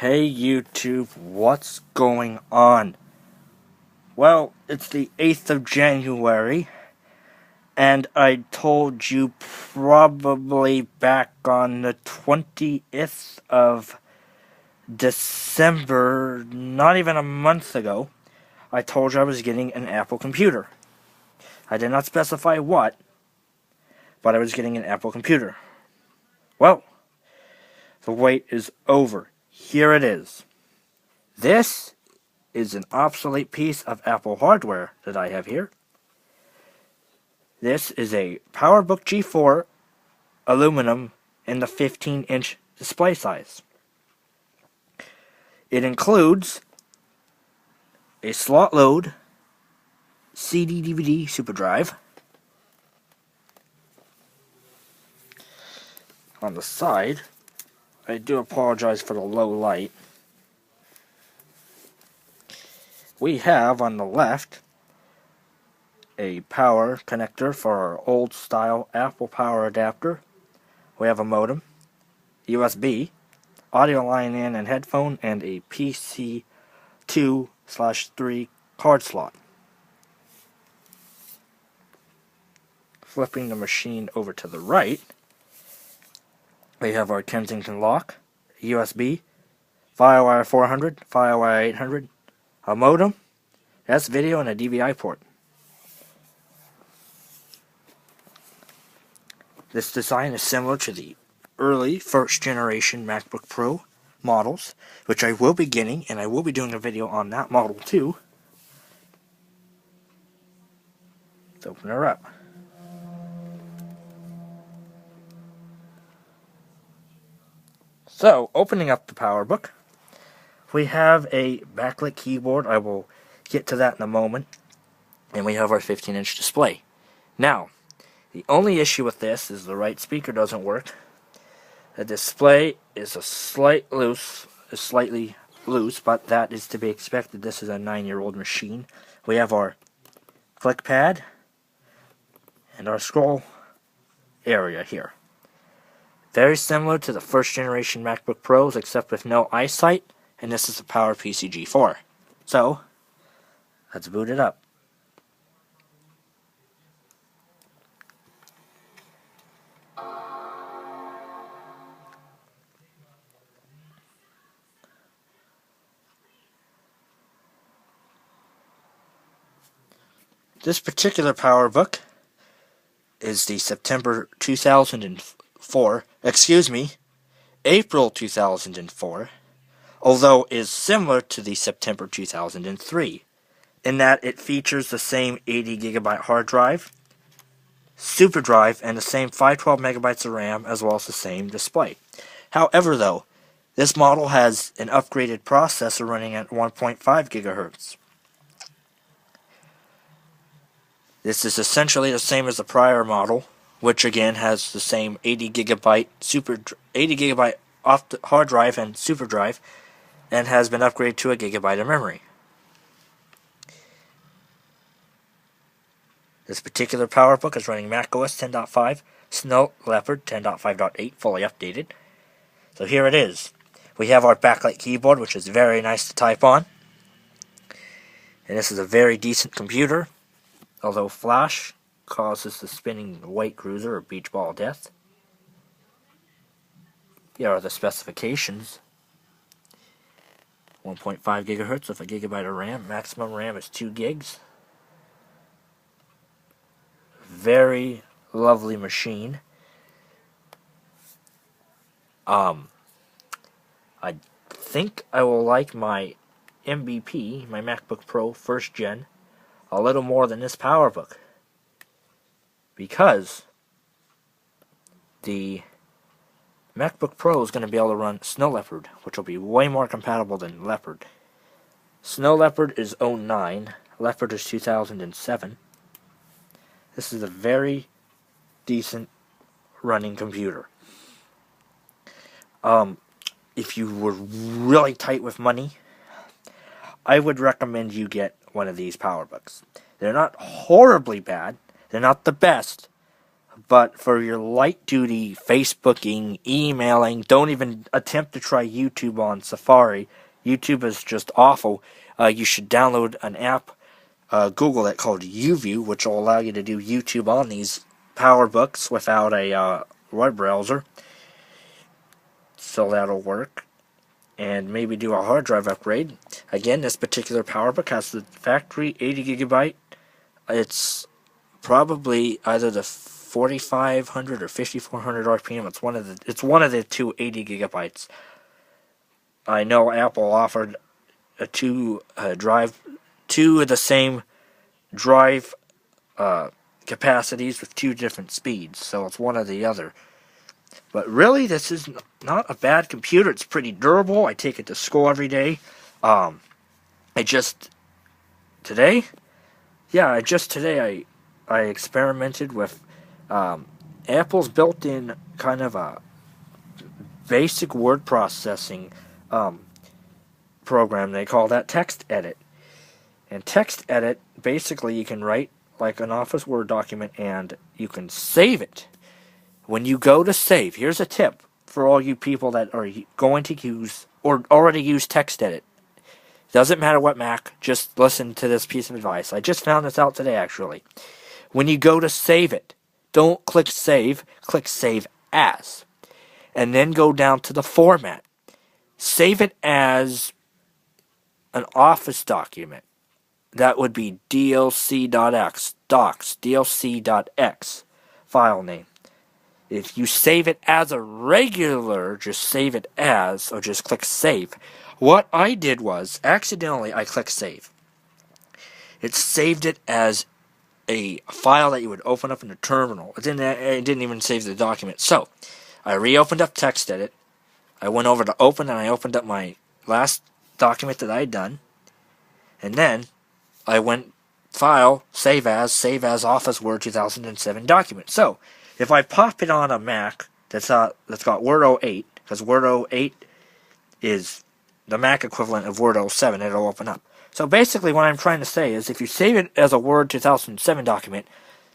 Hey YouTube, what's going on? Well, it's the 8th of January, and I told you probably back on the 20th of December, not even a month ago, I told you I was getting an Apple computer. I did not specify what, but I was getting an Apple computer. Well, the wait is over. Here it is. This is an obsolete piece of Apple hardware that I have here. This is a PowerBook G4 aluminum in the 15-inch display size. It includes a slot load CD-DVD super drive. On the side, I do apologize for the low light. We have on the left a power connector for our old style Apple power adapter. We have a modem, USB, audio line in and headphone, and a PC 2/3 card slot. Flipping the machine over to the right, we have our Kensington lock, USB, FireWire 400, FireWire 800, a modem, S-video, and a DVI port. This design is similar to the early first generation MacBook Pro models, which I will be getting, and I will be doing a video on that model too. Let's open her up. So, opening up the PowerBook, we have a backlit keyboard. I will get to that in a moment. And we have our 15-inch display. Now, the only issue with this is the right speaker doesn't work. The display is slightly loose, but that is to be expected. This is a 9-year-old machine. We have our click pad and our scroll area here. Very similar to the first generation MacBook Pros, except with no eyesight, and this is a PowerPC G4. So, let's boot it up. This particular PowerBook is the April 2004, although is similar to the September 2003, in that it features the same 80GB hard drive, super drive, and the same 512 megabytes of RAM, as well as the same display. However, though, this model has an upgraded processor running at 1.5 gigahertz. This is essentially the same as the prior model, which again has the same 80GB off the hard drive and super drive, and has been upgraded to a gigabyte of memory. This particular PowerBook is running macOS 10.5, Snow Leopard 10.5.8, fully updated. So here it is. We have our backlight keyboard, which is very nice to type on. And this is a very decent computer, although flash causes the spinning white cruiser or beach ball death. Here are the specifications. 1.5 gigahertz with a gigabyte of RAM. Maximum RAM is 2 gigs. Very lovely machine. I think I will like my MVP, my MacBook Pro 1st Gen, a little more than this PowerBook, because the MacBook Pro is going to be able to run Snow Leopard, which will be way more compatible than Leopard. Snow Leopard is 09, Leopard is 2007. This is a very decent running computer. If you were really tight with money, I would recommend you get one of these PowerBooks. They're not horribly bad. They're not the best. But for your light-duty Facebooking, emailing, don't even attempt to try YouTube on Safari. YouTube is just awful. You should download an app, Google it, called UView, which will allow you to do YouTube on these PowerBooks without a web browser. So that'll work. And maybe do a hard drive upgrade. Again, this particular PowerBook has the factory 80 gigabyte. It's probably either the 4500 or 5400 RPM. It's one of the two 80 gigabytes. I know Apple offered two of the same drive capacities with two different speeds, so it's one or the other. But really, this is not a bad computer. It's pretty durable. I take it to school every day. Today I experimented with Apple's built-in kind of a basic word processing program. They call that Text Edit. And Text Edit, basically you can write like an Office Word document and you can save it. When you go to save, here's a tip for all you people that are going to use or already use Text Edit. Doesn't matter what Mac, just listen to this piece of advice. I just found this out today, actually. When you go to save it, don't click Save, click Save As. And then go down to the format. Save it as an Office document. That would be DLC.x, docs, DLC.x file name. If you save it as a regular, just save it as, or just click Save. What I did was, accidentally, I clicked Save. It saved it as a file that you would open up in a terminal. It didn't even save the document. So, I reopened up TextEdit. I went over to Open, and I opened up my last document that I had done. And then, I went File, Save As Office Word 2007 document. So, if I pop it on a Mac that's got Word 08, because Word 08 is the Mac equivalent of Word 07, it'll open up. So basically what I'm trying to say is if you save it as a Word 2007 document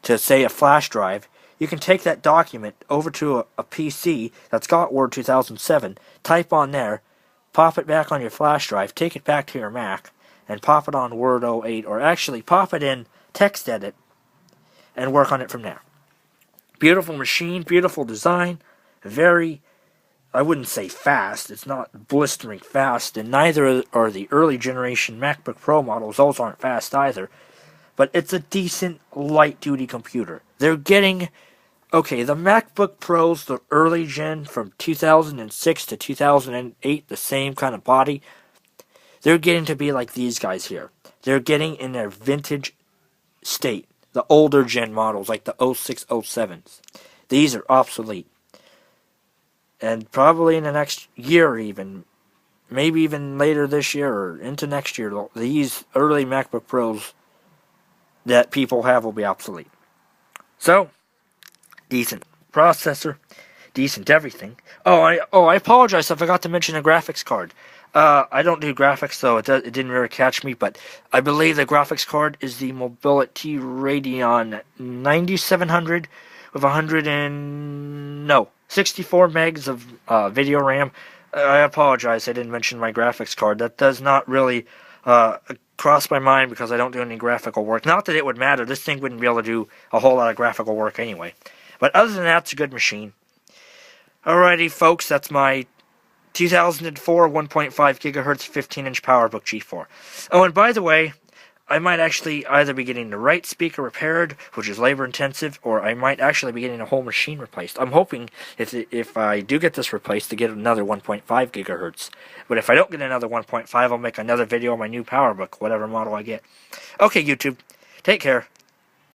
to, say, a flash drive, you can take that document over to a PC that's got Word 2007, type on there, pop it back on your flash drive, take it back to your Mac, and pop it on Word 08, or actually pop it in TextEdit and work on it from there. Beautiful machine, beautiful design, very, I wouldn't say fast, it's not blistering fast, and neither are the early generation MacBook Pro models, those aren't fast either, but it's a decent light-duty computer. They're getting, okay, the MacBook Pros, the early gen from 2006 to 2008, the same kind of body, they're getting to be like these guys here. They're getting in their vintage state. The older gen models, like the 06, 07s. These are obsolete. And probably in the next year even, maybe even later this year or into next year, these early MacBook Pros that people have will be obsolete. So, decent processor, decent everything. I apologize, I forgot to mention a graphics card. I don't do graphics, so it didn't really catch me, but I believe the graphics card is the Mobility Radeon 9700 with 64 megs of video RAM. I apologize, I didn't mention my graphics card. That does not really cross my mind because I don't do any graphical work. Not that it would matter, this thing wouldn't be able to do a whole lot of graphical work anyway. But other than that, it's a good machine. Alrighty, folks, that's my 2004 1.5 gigahertz 15-inch PowerBook G4. Oh, and by the way, I might actually either be getting the right speaker repaired, which is labor-intensive, or I might actually be getting a whole machine replaced. I'm hoping, if I do get this replaced, to get another 1.5 gigahertz. But if I don't get another 1.5, I'll make another video on my new PowerBook, whatever model I get. Okay, YouTube, take care.